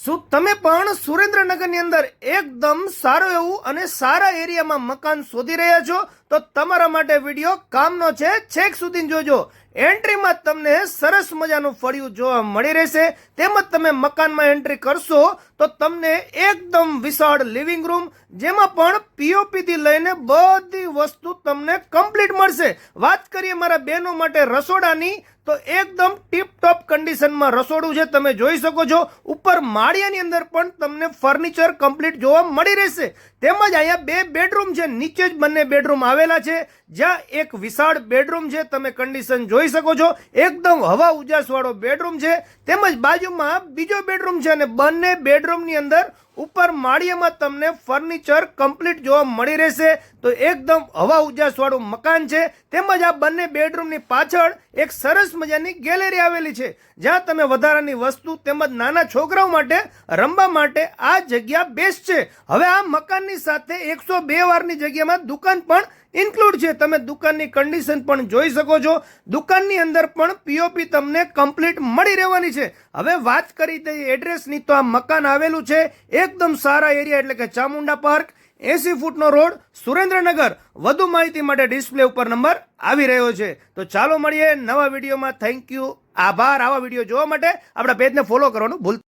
શું તમે પણ સુરેન્દ્રનગરની અંદર એકદમ સારું એવું અને સારા એરિયામાં મકાન શોધી રહ્યા છો? તો તમારા માટે વિડીયો કામનો છે, છેક સુધી જોજો. એન્ટ્રીમાં તમને સરસ મજાનું ફળિયું જોવા મળી રહેશે. તેમજ તમે મકાનમાં એન્ટ્રી કરશો તો તમને એકદમ વિશાળ લિવિંગ રૂમ, જેમાં પણ પીઓપી થી લઈને બધી વસ્તુ તમને કમ્પ્લીટ મળશે. વાત કરીએ મારા બહેનો માટે રસોડાની, તો એકદમ ટીપ ટોપ કન્ડિશનમાં રસોડું છે, તમે જોઈ શકો છો. ઉપર માળિયાની અંદર પણ તમને ફર્નિચર કમ્પ્લીટ જોવા મળી રહેશે. તેમજ અહીંયા 2 બેડરૂમ છે, નીચે જ બંને બેડરૂમ આવેલા છે, જ્યાં એક વિશાળ બેડરૂમ છે, તમે કન્ડિશન જોઈ શકો છો. એકદમ હવા ઉજાસ વાળો બેડરૂમ છે. તેમજ બાજુમાં બીજો બેડરૂમ છે અને બંને બેડરૂમની અંદર ઉપર માળિયામાં તમને ફર્નિચર કમ્પ્લીટ જોવા મળી રહેશે. તો એકદમ હવા ઉજાસ વાળું મકાન છે. તેમજ આ બંને બેડરૂમની પાછળ એક સરસ મજાની ગેલેરી આવેલી છે, જ્યાં તમે વધારાની વસ્તુ તેમજ નાના છોકરાઓ માટે રમવા માટે આ જગ્યા બેસ્ટ છે. હવે આ મકાનની સાથે 102 વારની જગ્યામાં દુકાન પણ ઇન્ક્લુડ છે. તમે દુકાનની કન્ડિશન પણ જોઈ શકો છો. દુકાનની અંદર પણ પીઓપી તમને કમ્પ્લીટ મળી રહેવાની છે. હવે વાત કરી દઈએ એડ્રેસની, તો આ મકાન આવેલું છે એકદમ સારા એરિયા, એટલે કે ચામુંડા પાર્ક, 80 ફૂટનો રોડ, સુરેન્દ્રનગર. વધુ માહિતી માટે ડિસ્પ્લે ઉપર નંબર આવી રહ્યો છે. તો ચાલો મળીએ નવા વિડીયોમાં. થેન્ક યુ, આભાર. આવા વિડીયો જોવા માટે આપણા પેજને ફોલો કરવાનું ભૂલતા